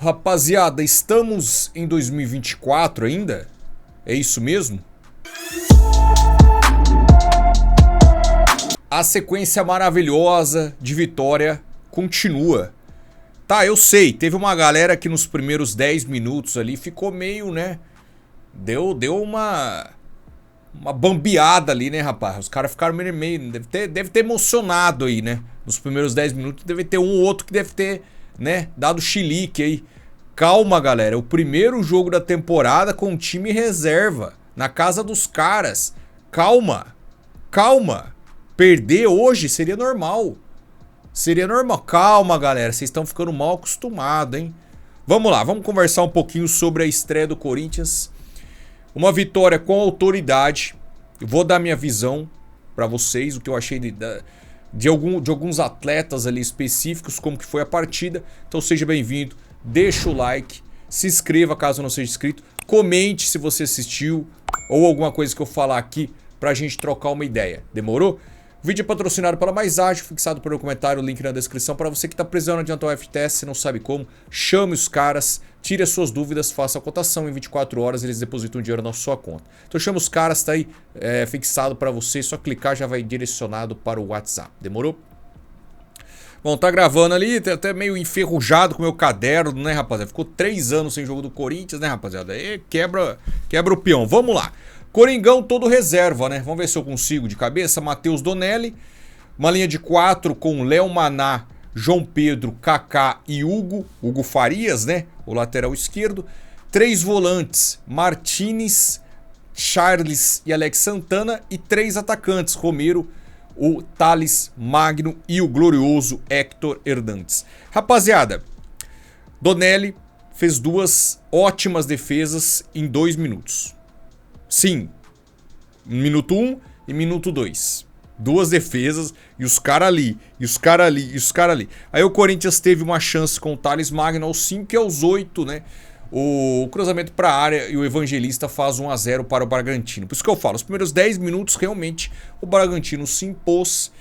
Rapaziada, estamos em 2024 ainda? É isso mesmo? A sequência maravilhosa de vitória continua. Tá, eu sei, teve uma galera que nos primeiros 10 minutos ali ficou meio, né? Deu uma bambeada ali, né, rapaz? Os caras ficaram meio deve ter emocionado aí, né? Nos primeiros 10 minutos deve ter um ou outro que deve ter, né, dado chilique aí. Calma, galera, é o primeiro jogo da temporada com time reserva, na casa dos caras. Calma, calma. Perder hoje seria normal. Seria normal. Calma, galera, vocês estão ficando mal acostumados, hein? Vamos lá, vamos conversar um pouquinho sobre a estreia do Corinthians. Uma vitória com autoridade. Eu vou dar minha visão para vocês, o que eu achei de alguns atletas ali específicos, como que foi a partida. Então seja bem-vindo, deixa o like, se inscreva caso não seja inscrito, comente se você assistiu ou alguma coisa que eu falar aqui pra gente trocar uma ideia. Demorou? O vídeo é patrocinado pela Mais Ágil, fixado pelo comentário, o link na descrição. Para você que está precisando adiantar o FTS, não sabe como, chame os caras, tire as suas dúvidas, faça a cotação, em 24 horas eles depositam dinheiro na sua conta. Então chama os caras, tá aí fixado para você, só clicar já vai direcionado para o WhatsApp. Demorou? Bom, tá gravando ali, tá até meio enferrujado com o meu caderno, né, rapaziada? Ficou 3 anos sem jogo do Corinthians, né, rapaziada? Aí quebra o peão. Vamos lá. Coringão todo reserva, né? Vamos ver se eu consigo de cabeça. Matheus Donelli. Uma linha de 4 com Léo Maná, João Pedro, Kaká e Hugo. Hugo Farias, né? O lateral esquerdo. 3 volantes. Martínez, Charles e Alex Santana. E 3 atacantes. Romero, o Thales Magno e o glorioso Héctor Hernandes. Rapaziada, Donelli fez 2 ótimas defesas em 2 minutos. Sim, minuto 1 e minuto 2. 2 defesas e os caras ali, e os caras ali, e os caras ali. Aí o Corinthians teve uma chance com o Thales Magno aos 5 e aos 8, né? O cruzamento para a área e o Evangelista faz 1-0 para o Bragantino. Por isso que eu falo, os primeiros 10 minutos realmente o Bragantino se impôs,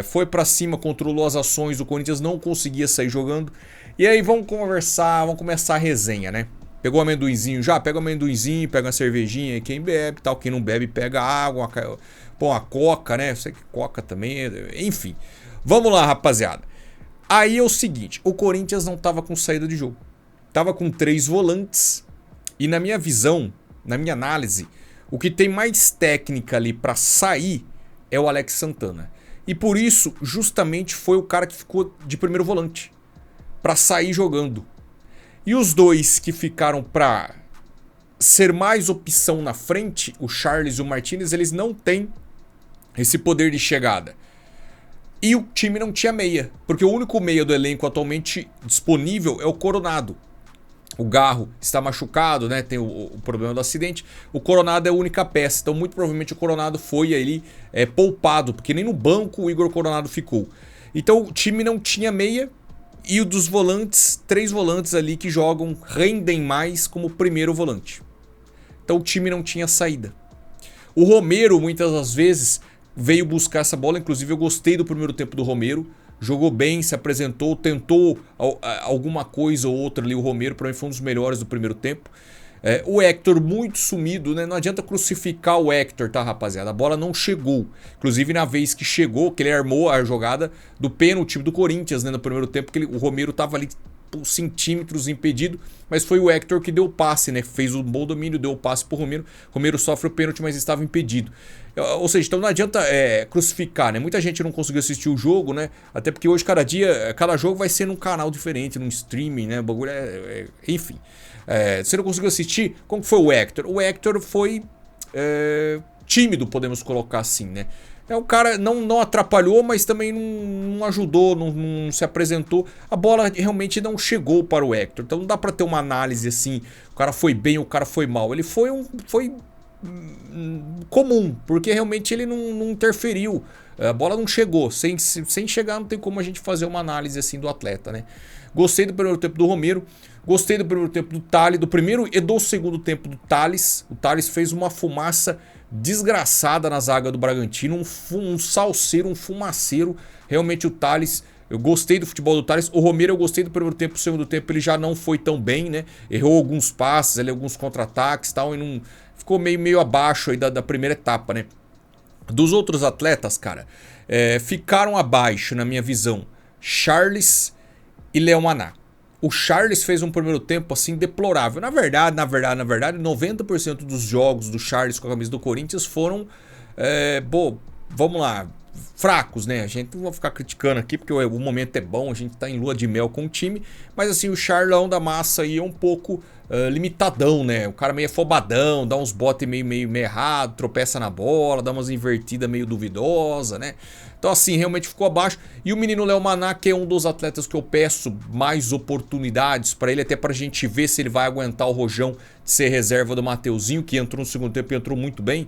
foi para cima, controlou as ações, o Corinthians não conseguia sair jogando. E aí vamos conversar, vamos começar a resenha, né? Pegou o amendoinzinho já? Pega o amendoinzinho, pega uma cervejinha, quem bebe tal, quem não bebe pega água, põe a coca, né? Eu sei que coca também, enfim. Vamos lá, rapaziada. Aí é o seguinte, o Corinthians não tava com saída de jogo. Tava com 3 volantes e na minha visão, na minha análise, o que tem mais técnica ali pra sair é o Alex Santana. E por isso, justamente, foi o cara que ficou de primeiro volante, pra sair jogando. E os 2 que ficaram pra ser mais opção na frente, o Charles e o Martínez, eles não têm esse poder de chegada. E o time não tinha meia, porque o único meia do elenco atualmente disponível é o Coronado. O Garro está machucado, né? Tem o problema do acidente. O Coronado é a única peça, então muito provavelmente o Coronado foi ali poupado, porque nem no banco o Igor Coronado ficou. Então o time não tinha meia. E o dos volantes, 3 volantes ali que jogam, rendem mais como primeiro volante. Então o time não tinha saída. O Romero, muitas das vezes, veio buscar essa bola. Inclusive eu gostei do primeiro tempo do Romero. Jogou bem, se apresentou, tentou alguma coisa ou outra ali. O Romero, para mim, foi um dos melhores do primeiro tempo. O Héctor muito sumido, né? Não adianta crucificar o Héctor, tá, rapaziada? A bola não chegou. Inclusive, na vez que chegou, que ele armou a jogada do pênalti do Corinthians, né? No primeiro tempo, que o Romero tava ali por centímetros impedido, mas foi o Héctor que deu o passe, né? Fez um bom domínio, deu o passe pro Romero. Romero sofre o pênalti, mas estava impedido. Ou seja, então não adianta crucificar, né? Muita gente não conseguiu assistir o jogo, né? Até porque hoje, cada jogo vai ser num canal diferente, num streaming, né? O bagulho enfim. Você não conseguiu assistir? Como foi o Héctor? O Héctor foi tímido, podemos colocar assim, né? O cara não atrapalhou, mas também não ajudou, não se apresentou. A bola realmente não chegou para o Héctor. Então não dá para ter uma análise assim, o cara foi bem ou o cara foi mal. Ele foi comum, porque realmente ele não interferiu. A bola não chegou. Sem chegar não tem como a gente fazer uma análise assim do atleta, né? Gostei do primeiro tempo do Romero. Gostei do primeiro tempo do Thales, do primeiro e do segundo tempo do Thales. O Thales fez uma fumaça desgraçada na zaga do Bragantino, um salseiro, um fumaceiro. Realmente o Thales Eu gostei do futebol do Thales. O Romero eu gostei do primeiro tempo. O segundo tempo ele já não foi tão bem, né? Errou alguns passes, ali, alguns contra-ataques e tal. E não, ficou meio abaixo aí da primeira etapa, né? Dos outros atletas, cara, ficaram abaixo, na minha visão, Charles e Léo Maná. O Charles fez um primeiro tempo assim deplorável. Na verdade, 90% dos jogos do Charles com a camisa do Corinthians foram, vamos lá, fracos, né? A gente não vai ficar criticando aqui porque o momento é bom, a gente tá em lua de mel com o time, mas assim, o Charlão da massa aí é um pouco limitadão, né? O cara meio afobadão, dá uns botes meio errado, tropeça na bola, dá umas invertidas meio duvidosa, né? Então assim, realmente ficou abaixo. E o menino Léo Maná, que é um dos atletas que eu peço mais oportunidades para ele, até pra gente ver se ele vai aguentar o rojão de ser reserva do Mateuzinho, que entrou no segundo tempo e entrou muito bem.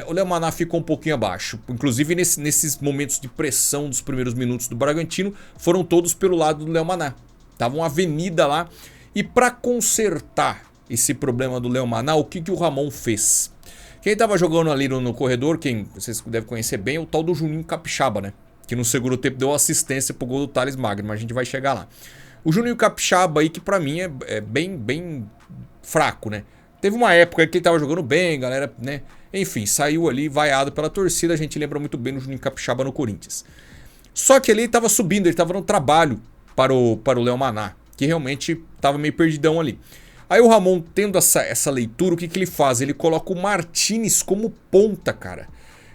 O Léo Maná ficou um pouquinho abaixo. Inclusive nesses momentos de pressão dos primeiros minutos do Bragantino, foram todos pelo lado do Léo Maná. Tava uma avenida lá. E para consertar esse problema do Léo Maná, o que o Ramon fez? Quem tava jogando ali no corredor, quem vocês devem conhecer bem, é o tal do Juninho Capixaba, né? Que no segundo tempo deu assistência pro gol do Thales Magno, mas a gente vai chegar lá. O Juninho Capixaba aí, que pra mim é bem fraco, né? Teve uma época que ele tava jogando bem, galera, né? Enfim, saiu ali vaiado pela torcida, a gente lembra muito bem do Juninho Capixaba no Corinthians. Só que ele tava subindo, ele tava no trabalho para o Léo Maná, que realmente tava meio perdidão ali. Aí o Ramon, tendo essa leitura, o que ele faz? Ele coloca o Martínez como ponta, cara.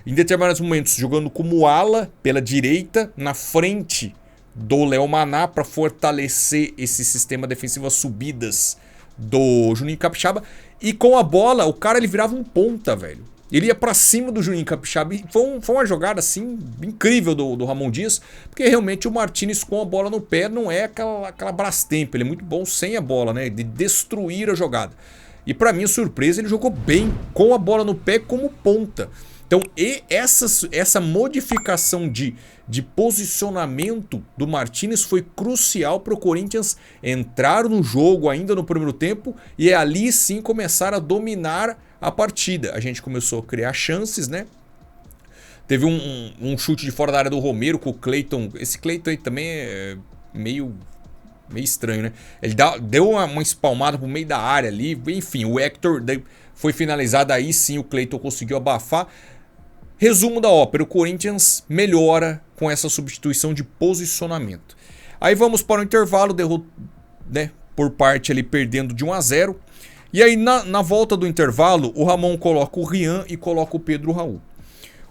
Em determinados momentos, jogando como ala pela direita, na frente do Léo Maná, para fortalecer esse sistema defensivo, as subidas do Juninho Capixaba. E com a bola, o cara ele virava um ponta, velho. Ele ia pra cima do Juninho Capixaba. E foi uma jogada assim incrível do Ramon Dias, porque realmente o Martínez com a bola no pé não é aquela Brastemp. Ele é muito bom sem a bola, né? De destruir a jogada. E pra minha surpresa, ele jogou bem com a bola no pé como ponta. Então, essa modificação de posicionamento do Martínez foi crucial para o Corinthians entrar no jogo ainda no primeiro tempo e ali sim começar a dominar a partida. A gente começou a criar chances, né? Teve um chute de fora da área do Romero com o Cleiton. Esse Cleiton aí também é meio estranho, né? Ele deu uma espalmada pro meio da área ali. Enfim, o Hector foi finalizado. Aí sim o Cleiton conseguiu abafar. Resumo da ópera, o Corinthians melhora com essa substituição de posicionamento. Aí vamos para o intervalo, né, por parte ali perdendo de 1-0. E aí na volta do intervalo, o Ramon coloca o Rian e coloca o Pedro Raul.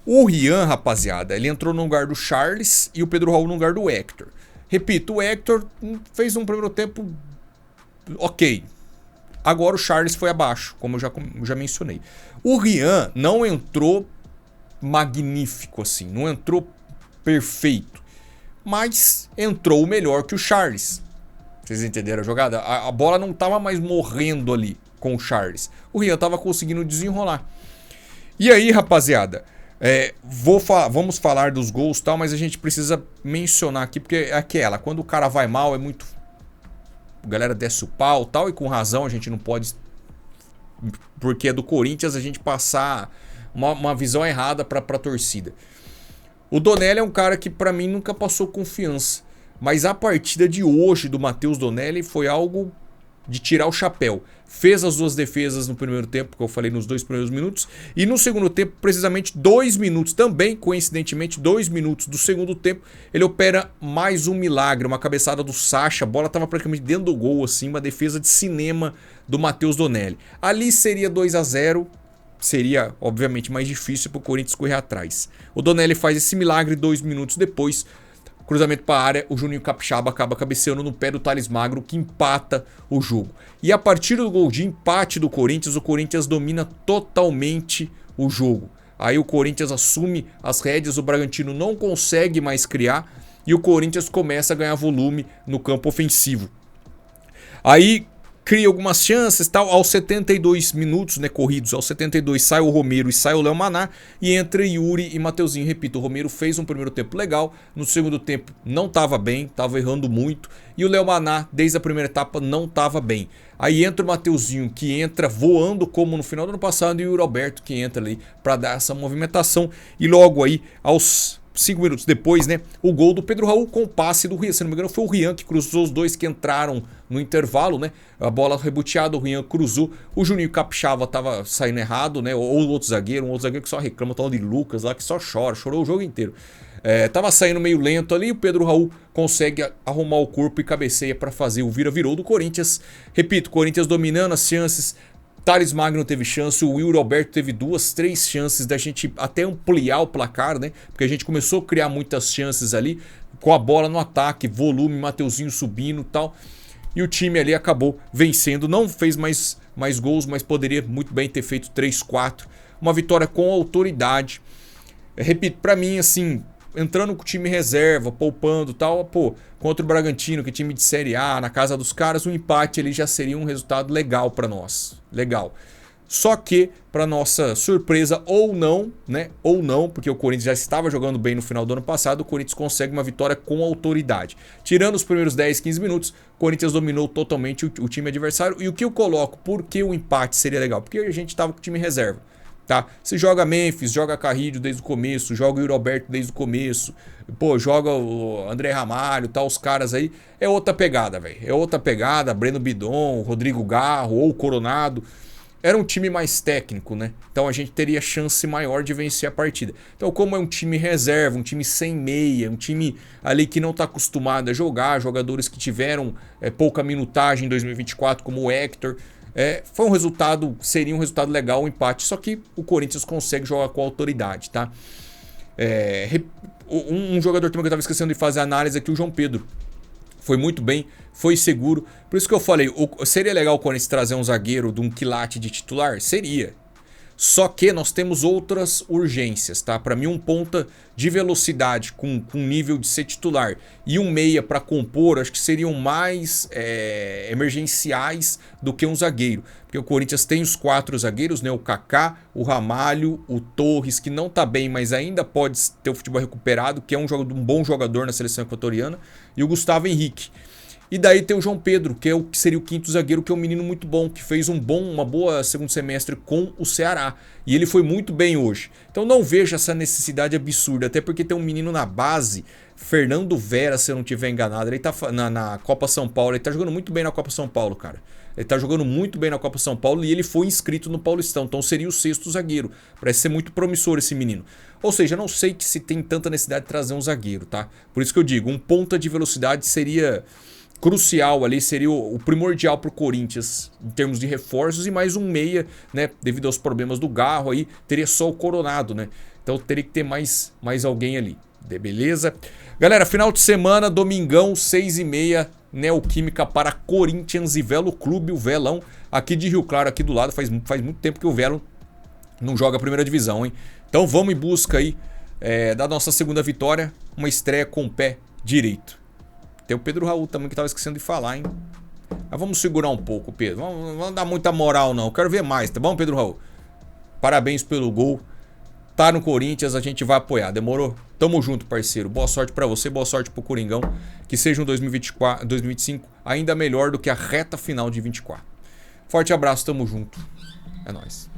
O Rian, rapaziada, ele entrou no lugar do Charles e o Pedro Raul no lugar do Hector. Repito, o Hector fez um primeiro tempo ok. Agora o Charles foi abaixo, como eu já mencionei. O Rian não entrou magnífico assim, não entrou perfeito, mas entrou melhor que o Charles. Vocês entenderam a jogada? A bola não estava mais morrendo ali com o Charles, o Rian estava conseguindo desenrolar. E aí, rapaziada, vamos falar dos gols e tal, mas a gente precisa mencionar aqui, porque é aquela, quando o cara vai mal, a galera desce o pau tal, e com razão a gente não pode, porque é do Corinthians, a gente passar uma visão errada para a torcida. O Donelli é um cara que para mim nunca passou confiança, mas a partida de hoje do Matheus Donelli foi algo de tirar o chapéu. Fez as duas defesas no primeiro tempo, que eu falei nos 2 primeiros minutos, e no segundo tempo, precisamente 2 minutos, também coincidentemente 2 minutos do segundo tempo, ele opera mais um milagre, uma cabeçada do Sacha, a bola estava praticamente dentro do gol, assim, uma defesa de cinema do Matheus Donelli. Ali seria 2-0, seria, obviamente, mais difícil para o Corinthians correr atrás. O Donelli faz esse milagre 2 minutos depois. Cruzamento para a área, o Juninho Capixaba acaba cabeceando no pé do Thales Magno, que empata o jogo. E a partir do gol de empate do Corinthians, o Corinthians domina totalmente o jogo. Aí o Corinthians assume as rédeas, o Bragantino não consegue mais criar e o Corinthians começa a ganhar volume no campo ofensivo. Aí cria algumas chances, tal, aos 72 minutos, né, corridos, aos 72 sai o Romero e sai o Léo Maná e entra Yuri e Mateuzinho. Repito, o Romero fez um primeiro tempo legal, no segundo tempo não estava bem, estava errando muito, e o Léo Maná desde a primeira etapa não estava bem. Aí entra o Mateuzinho, que entra voando como no final do ano passado, e o Yuri Alberto, que entra ali para dar essa movimentação, e logo aí aos 5 minutos depois, né, o gol do Pedro Raul com o passe do Rian. Se não me engano, foi o Rian que cruzou os dois que entraram no intervalo, né? A bola reboteada, o Rian cruzou. O Juninho Capixaba tava saindo errado, né? Ou o outro zagueiro, um outro zagueiro que só reclama, tal de Lucas lá, que só chorou o jogo inteiro. Tava saindo meio lento ali, o Pedro Raul consegue arrumar o corpo e cabeceia para fazer o vira-virou do Corinthians. Repito, Corinthians dominando as chances. Thales Magno teve chance, o Yuri Alberto teve 2, 3 chances da gente até ampliar o placar, né? Porque a gente começou a criar muitas chances ali, com a bola no ataque, volume, Mateuzinho subindo e tal. E o time ali acabou vencendo, não fez mais gols, mas poderia muito bem ter feito 3, 4. Uma vitória com autoridade. Repito, pra mim, assim, entrando com o time reserva, poupando e tal, pô, contra o Bragantino, que é time de Série A, na casa dos caras, um empate ali já seria um resultado legal pra nós. Legal. Só que, pra nossa surpresa, ou não, né? Ou não, porque o Corinthians já estava jogando bem no final do ano passado, o Corinthians consegue uma vitória com autoridade. Tirando os primeiros 10, 15 minutos, o Corinthians dominou totalmente o time adversário. E o que eu coloco, por que o empate seria legal? Porque a gente estava com o time reserva. Tá? Se joga Memphis, joga Carrillo desde o começo, joga o Yuri Alberto desde o começo, pô, joga o André Ramalho, tá, os caras aí, é outra pegada, velho. É outra pegada, Breno Bidon, Rodrigo Garro ou Coronado. Era um time mais técnico, né? Então a gente teria chance maior de vencer a partida. Então, como é um time reserva, um time sem meia, um time ali que não tá acostumado a jogar, jogadores que tiveram pouca minutagem em 2024, como o Hector. Foi um resultado, seria um resultado legal, um empate, só que o Corinthians consegue jogar com autoridade, tá? Um jogador também que eu tava esquecendo de fazer análise aqui, o João Pedro. Foi muito bem, foi seguro. Por isso que eu falei, seria legal o Corinthians trazer um zagueiro de um quilate de titular? Seria. Só que nós temos outras urgências, tá? Para mim, um ponta de velocidade com nível de ser titular e um meia para compor, acho que seriam mais emergenciais do que um zagueiro. Porque o Corinthians tem os 4 zagueiros, né? O Kaká, o Ramalho, o Torres, que não tá bem, mas ainda pode ter o futebol recuperado, que é um bom jogador na seleção equatoriana, e o Gustavo Henrique. E daí tem o João Pedro, que seria o 5º zagueiro, que é um menino muito bom, que fez uma boa segundo semestre com o Ceará. E ele foi muito bem hoje. Então não vejo essa necessidade absurda, até porque tem um menino na base, Fernando Vera, se eu não estiver enganado. Ele tá na Copa São Paulo, ele tá jogando muito bem na Copa São Paulo, cara. Ele tá jogando muito bem na Copa São Paulo e ele foi inscrito no Paulistão, então seria o 6º zagueiro. Parece ser muito promissor esse menino. Ou seja, não sei se tem tanta necessidade de trazer um zagueiro, tá? Por isso que eu digo, um ponta de velocidade seria crucial ali, seria o primordial pro Corinthians em termos de reforços, e mais um meia, né, devido aos problemas do Garro aí, teria só o Coronado, né? Então teria que ter mais alguém ali. Beleza? Galera, final de semana, domingão, 6h30, Neoquímica para Corinthians e Velo Clube, o Velão, aqui de Rio Claro, aqui do lado. Faz muito tempo que o Velo não joga a primeira divisão, hein? Então vamos em busca aí da nossa segunda vitória, uma estreia com o pé direito. Tem o Pedro Raul também, que tava esquecendo de falar, hein? Mas vamos segurar um pouco, Pedro. Vamos dar muita moral, não. Quero ver mais, tá bom, Pedro Raul? Parabéns pelo gol. Tá no Corinthians, a gente vai apoiar. Demorou? Tamo junto, parceiro. Boa sorte pra você, boa sorte pro Coringão. Que seja um 2025 ainda melhor do que a reta final de 24. Forte abraço, tamo junto. É nóis.